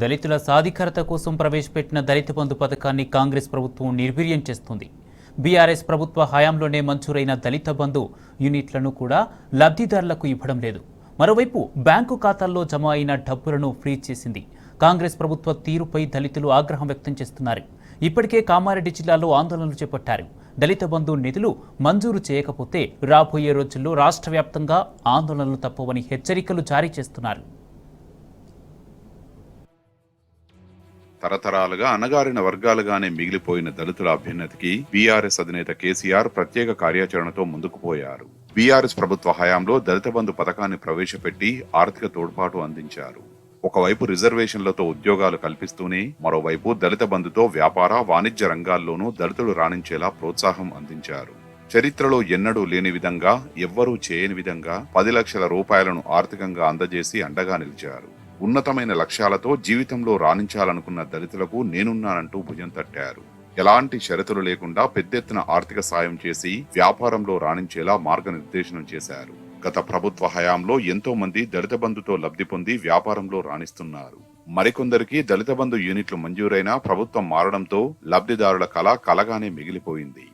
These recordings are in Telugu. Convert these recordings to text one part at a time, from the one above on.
దళితుల సాధికారత కోసం ప్రవేశపెట్టిన దళిత బంధు పథకాన్ని కాంగ్రెస్ ప్రభుత్వం నిర్వీర్యం చేస్తుంది. బీఆర్ఎస్ ప్రభుత్వ హయాంలోనే మంజూరైన దళిత బంధు యూనిట్లను కూడా లబ్ధిదారులకు ఇవ్వడం లేదు. మరోవైపు బ్యాంకు ఖాతాల్లో జమ అయిన డబ్బులను ఫ్రీజ్ చేసింది. కాంగ్రెస్ ప్రభుత్వ తీరుపై దళితులు ఆగ్రహం వ్యక్తం చేస్తున్నారు. ఇప్పటికే కామారెడ్డి జిల్లాలో ఆందోళనలు చేపట్టారు. దళిత బంధు నిధులు మంజూరు చేయకపోతే రాబోయే రోజుల్లో రాష్ట్ర వ్యాప్తంగా ఆందోళనలు తప్పవని హెచ్చరికలు జారీ చేస్తున్నారు. తరతరాలుగా అణగారిన వర్గాలుగానే మిగిలిపోయిన దళితుల అభ్యున్నతికి బీఆర్ఎస్ అధినేత కేసీఆర్ ప్రత్యేక కార్యాచరణతో ముందుకు పోయారు. బీఆర్ఎస్ ప్రభుత్వ హయాంలో దళిత బంధు పథకాన్ని ప్రవేశపెట్టి ఆర్థిక తోడ్పాటు అందించారు. ఒకవైపు రిజర్వేషన్లతో ఉద్యోగాలు కల్పిస్తూనే మరోవైపు దళిత బంధుతో వ్యాపార వాణిజ్య రంగాల్లోనూ దళితులు రాణించేలా ప్రోత్సాహం అందించారు. చరిత్రలో ఎన్నడూ లేని విధంగా ఎవ్వరూ చేయని విధంగా 10 లక్షల రూపాయలను ఆర్థికంగా అందజేసి అండగా నిలిచారు. ఉన్నతమైన లక్ష్యాలతో జీవితంలో రాణించాలనుకున్న దళితులకు నేనున్నానంటూ భుజం తట్టారు. ఎలాంటి షరతులు లేకుండా పెద్దెత్తున ఆర్థిక సాయం చేసి వ్యాపారంలో రాణించేలా మార్గనిర్దేశనం చేశారు. గత ప్రభుత్వ హయాంలో ఎంతో మంది దళిత బంధుతో లబ్ధి పొంది వ్యాపారంలో రాణిస్తున్నారు. మరికొందరికి దళిత బంధు యూనిట్లు మంజూరైనా ప్రభుత్వం మారడంతో లబ్ధిదారుల కళ కలగానే మిగిలిపోయింది.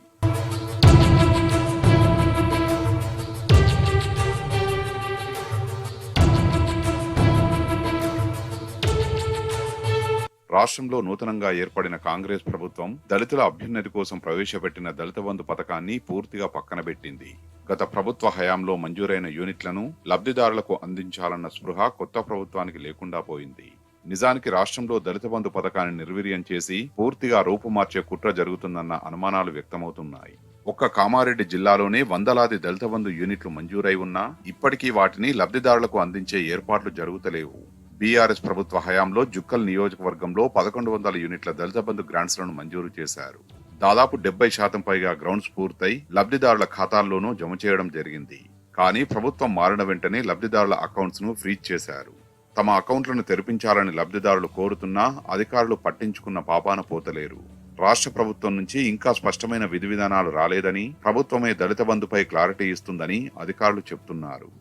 రాష్ట్రంలో నూతనంగా ఏర్పడిన కాంగ్రెస్ ప్రభుత్వం దళితుల అభ్యున్నతి కోసం ప్రవేశపెట్టిన దళిత బంధు పథకాన్ని పూర్తిగా పక్కనబెట్టింది. గత ప్రభుత్వ హయాంలో మంజూరైన యూనిట్లను లబ్ధిదారులకు అందించాలన్న స్పృహ కొత్త ప్రభుత్వానికి లేకుండా పోయింది. నిజానికి రాష్ట్రంలో దళిత బంధు పథకాన్ని నిర్వీర్యం చేసి పూర్తిగా రూపుమార్చే కుట్ర జరుగుతుందన్న అనుమానాలు వ్యక్తమవుతున్నాయి. ఒక్క కామారెడ్డి జిల్లాలోనే వందలాది దళిత బంధు యూనిట్లు మంజూరై ఉన్నా ఇప్పటికీ వాటిని లబ్ధిదారులకు అందించే ఏర్పాట్లు జరుగుతలేవు. బీఆర్ఎస్ ప్రభుత్వ హయాంలో జుక్కల్ నియోజకవర్గంలో 1100 యూనిట్ల దళిత బంధు గ్రాంట్స్ లను మంజూరు చేశారు. దాదాపు 70% పైగా గ్రౌండ్స్ పూర్తయి లబ్ధిదారుల ఖాతాల్లోనూ జమ చేయడం జరిగింది. కానీ ప్రభుత్వం మారిన వెంటనే లబ్ధిదారుల అకౌంట్స్ ను ఫ్రీజ్ చేశారు. తమ అకౌంట్లను తెరిపించాలని లబ్ధిదారులు కోరుతున్నా అధికారులు పట్టించుకున్న పాపాన పోతలేరు. రాష్ట్ర ప్రభుత్వం నుంచి ఇంకా స్పష్టమైన విధి విధానాలు రాలేదని, ప్రభుత్వమే దళిత బంధుపై క్లారిటీ ఇస్తుందని అధికారులు చెబుతున్నారు.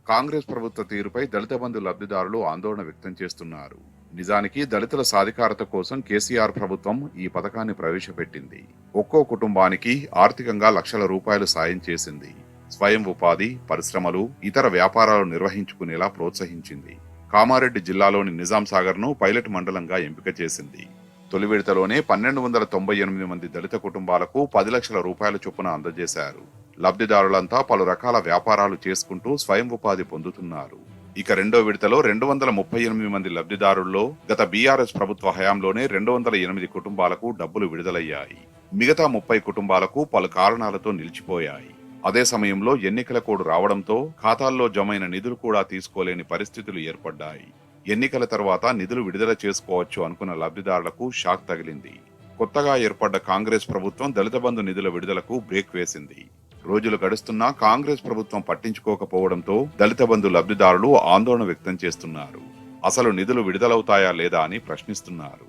కాంగ్రెస్ ప్రభుత్వ తీరుపై దళిత బంధు లబ్ధిదారులు ఆందోళన వ్యక్తం చేస్తున్నారు. నిజానికి దళితుల సాధికారత కోసం కేసీఆర్ ప్రభుత్వం ఈ పథకాన్ని ప్రవేశపెట్టింది. ఒక్కో కుటుంబానికి ఆర్థికంగా లక్షల రూపాయలు సాయం చేసింది. స్వయం ఉపాధి, పరిశ్రమలు, ఇతర వ్యాపారాలు నిర్వహించుకునేలా ప్రోత్సహించింది. కామారెడ్డి జిల్లాలోని నిజాం సాగర్ ను పైలట్ మండలంగా ఎంపిక చేసింది. తొలి విడతలోనే 1298 మంది దళిత కుటుంబాలకు 10 లక్షల రూపాయల చొప్పున అందజేశారు. లబ్ధిదారులంతా పలు రకాల వ్యాపారాలు చేసుకుంటూ స్వయం ఉపాధి పొందుతున్నారు. ఇక రెండో విడతలో 238 మంది లబ్ధిదారుల్లో గత బీఆర్ఎస్ ప్రభుత్వ హయాంలోనే 208 కుటుంబాలకు డబ్బులు విడుదలయ్యాయి. మిగతా 30 కుటుంబాలకు పలు కారణాలతో నిలిచిపోయాయి. అదే సమయంలో ఎన్నికల కోడ్ రావడంతో ఖాతాల్లో జమైన నిధులు కూడా తీసుకోలేని పరిస్థితులు ఏర్పడ్డాయి. ఎన్నికల తర్వాత నిధులు విడుదల చేసుకోవచ్చు అనుకున్న లబ్ధిదారులకు షాక్ తగిలింది. కొత్తగా ఏర్పడ్డ కాంగ్రెస్ ప్రభుత్వం దళిత బంధు నిధుల విడుదలకు బ్రేక్ వేసింది. రోజులు గడుస్తున్నా కాంగ్రెస్ ప్రభుత్వం పట్టించుకోకపోవడంతో దళిత బంధు లబ్ధిదారులు ఆందోళన వ్యక్తం చేస్తున్నారు. అసలు నిధులు విడుదలవుతాయా లేదా అని ప్రశ్నిస్తున్నారు.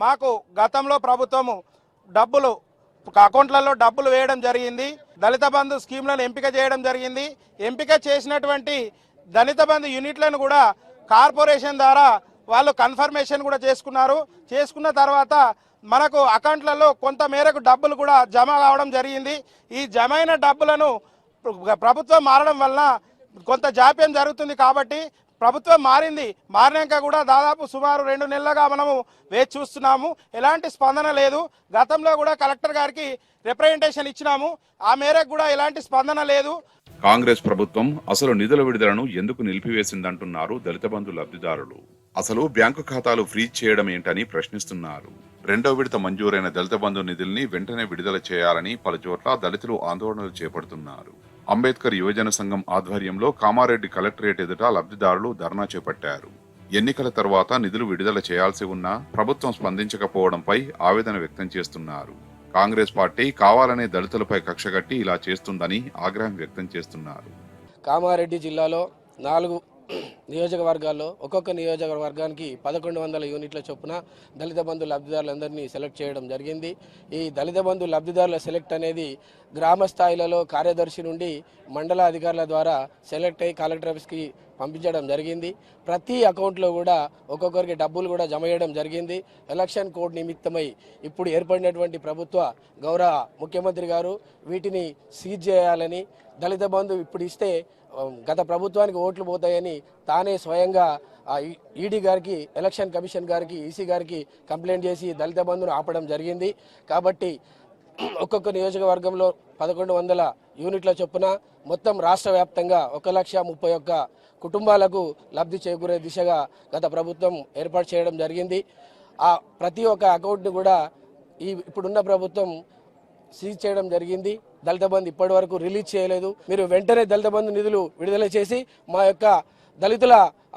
మాకు గతంలో ప్రభుత్వము డబ్బులు అకౌంట్లలో డబ్బులు వేయడం జరిగింది. దళిత బంధు స్కీమ్లను ఎంపిక చేయడం జరిగింది. ఎంపిక చేసినటువంటి దళిత బంధు యూనిట్లను కూడా కార్పొరేషన్ ద్వారా వాళ్ళు కన్ఫర్మేషన్ కూడా చేసుకున్నారు. చేసుకున్న తర్వాత మనకు అకౌంట్లలో కొంత మేరకు డబ్బులు కూడా జమ కావడం జరిగింది. ఈ జమ అయిన డబ్బులను ప్రభుత్వం మారడం వలన కొంత జాప్యం జరుగుతుంది. కాబట్టి ప్రభుత్వం మారినాక కూడా దాదాపు సుమారు 2 నెలలుగా మనము వేచి చూస్తున్నాము. ఎలాంటి స్పందన లేదు. గతంలో కూడా కలెక్టర్ గారికి రిప్రజెంటేషన్ ఇచ్చినాము. ఆ మేరకు కూడా ఎలాంటి స్పందన లేదు. కాంగ్రెస్ ప్రభుత్వం అసలు నిధుల విడుదలను ఎందుకు నిలిపివేసిందంటున్నారు దళిత బంధు లబ్ధిదారులు. అసలు బ్యాంకు ఖాతాలు ఫ్రీజ్ చేయడం ఏంటని ప్రశ్నిస్తున్నారు. రెండో విడత మంజూరైన దళిత బంధు నిధుల్ని వెంటనే విడుదల చేయాలని పలుచోట్ల దళితులు ఆందోళనలు చేపడుతున్నారు. అంబేద్కర్ యువజన సంఘం ఆధ్వర్యంలో కామారెడ్డి కలెక్టరేట్ ఎదుట లబ్ధిదారులు ధర్నా చేపట్టారు. ఎన్నికల తర్వాత నిధులు విడుదల చేయాల్సి ఉన్నా ప్రభుత్వం స్పందించకపోవడంపై ఆవేదన వ్యక్తం చేస్తున్నారు. కాంగ్రెస్ పార్టీ కావాలనే దళితులపై కక్షగట్టి ఇలా చేస్తుందని ఆగ్రహం వ్యక్తం చేస్తున్నారు. కామారెడ్డి జిల్లాలో 4 నియోజకవర్గాల్లో ఒక్కొక్క నియోజకవర్గానికి 1100 యూనిట్ల చొప్పున దళిత బంధు లబ్ధిదారులందరినీ సెలెక్ట్ చేయడం జరిగింది. ఈ దళిత బంధు లబ్ధిదారుల సెలెక్ట్ అనేది గ్రామ స్థాయిలలో కార్యదర్శి నుండి మండల అధికారుల ద్వారా సెలెక్ట్ అయ్యి కలెక్టర్ ఆఫీస్కి పంపించడం జరిగింది. ప్రతి అకౌంట్లో కూడా ఒక్కొక్కరికి డబ్బులు కూడా జమ చేయడం జరిగింది. ఎలక్షన్ కోడ్ నిమిత్తమై ఇప్పుడు ఏర్పడినటువంటి ప్రభుత్వ గౌరవ ముఖ్యమంత్రి గారు వీటిని సీజ్ చేయాలని, దళిత బంధు ఇప్పుడు ఇస్తే గత ప్రభుత్వానికి ఓట్లు పోతాయని తానే స్వయంగా ఈడీ గారికి, ఎలక్షన్ కమిషన్ గారికి, ఈసీ గారికి కంప్లైంట్ చేసి దళిత బంధును ఆపడం జరిగింది. కాబట్టి ఒక్కొక్క నియోజకవర్గంలో 1100 యూనిట్ల చొప్పున మొత్తం రాష్ట్ర వ్యాప్తంగా 1,31,000 కుటుంబాలకు లబ్ధి చేకూరే దిశగా గత ప్రభుత్వం ఏర్పాటు చేయడం జరిగింది. ఆ ప్రతి ఒక్క అకౌంట్ని కూడా ఇప్పుడున్న ప్రభుత్వం సీజ్ చేయడం జరిగింది. దళిత బంధు ఇప్పటి వరకు రిలీజ్ చేయలేదు. మీరు వెంటనే దళిత బంధు నిధులు విడుదల చేసి మా యొక్క దళితుల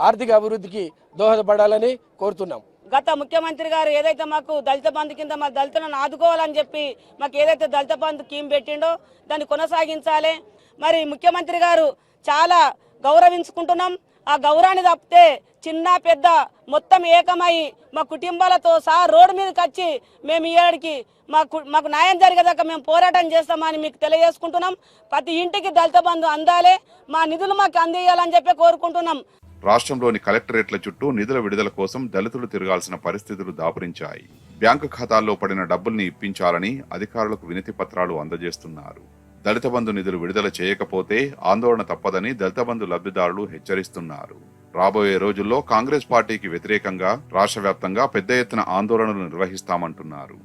ఆర్థిక అభివృద్ధికి దోహదపడాలని కోరుతున్నాం. గత ముఖ్యమంత్రి గారు ఏదైతే మాకు దళిత బంధు కింద మా దళితులను ఆదుకోవాలని చెప్పి మాకు ఏదైతే దళిత బంధు స్కీమ్ పెట్టిండో దాన్ని కొనసాగించాలి. మరి ముఖ్యమంత్రి గారు చాలా గౌరవించుకుంటున్నాం. ఆ గౌరవాన్ని తప్పితే చిన్న పెద్ద మొత్తం ఏకమై మా కుటుంబాలతో సహా రోడ్డు మీదకి వచ్చి మేము ఇయ్యడానికి మాకు న్యాయం జరిగేదాకా మేము పోరాటం చేస్తామని మీకు తెలియజేసుకుంటున్నాం. ప్రతి ఇంటికి దళిత బంధు అందాలి, మా నిధులు మాకు అందియాలని చెప్పి కోరుకుంటున్నాం. రాష్ట్రంలోని కలెక్టరేట్ల చుట్టూ నిధుల విడుదల కోసం దళితులు తిరగాల్సిన పరిస్థితులు దాపురించాయి. బ్యాంకు ఖాతాల్లో పడిన డబ్బుల్ని ఇప్పించాలని అధికారులకు వినతి పత్రాలు అందజేస్తున్నారు. దళిత బంధు నిధులు విడుదల చేయకపోతే ఆందోళన తప్పదని దళిత బంధు లబ్ధిదారులు హెచ్చరిస్తున్నారు. రాబోయే రోజుల్లో కాంగ్రెస్ పార్టీకి వ్యతిరేకంగా రాష్ట్ర వ్యాప్తంగా పెద్ద ఎత్తున ఆందోళనలు నిర్వహిస్తామంటున్నారు.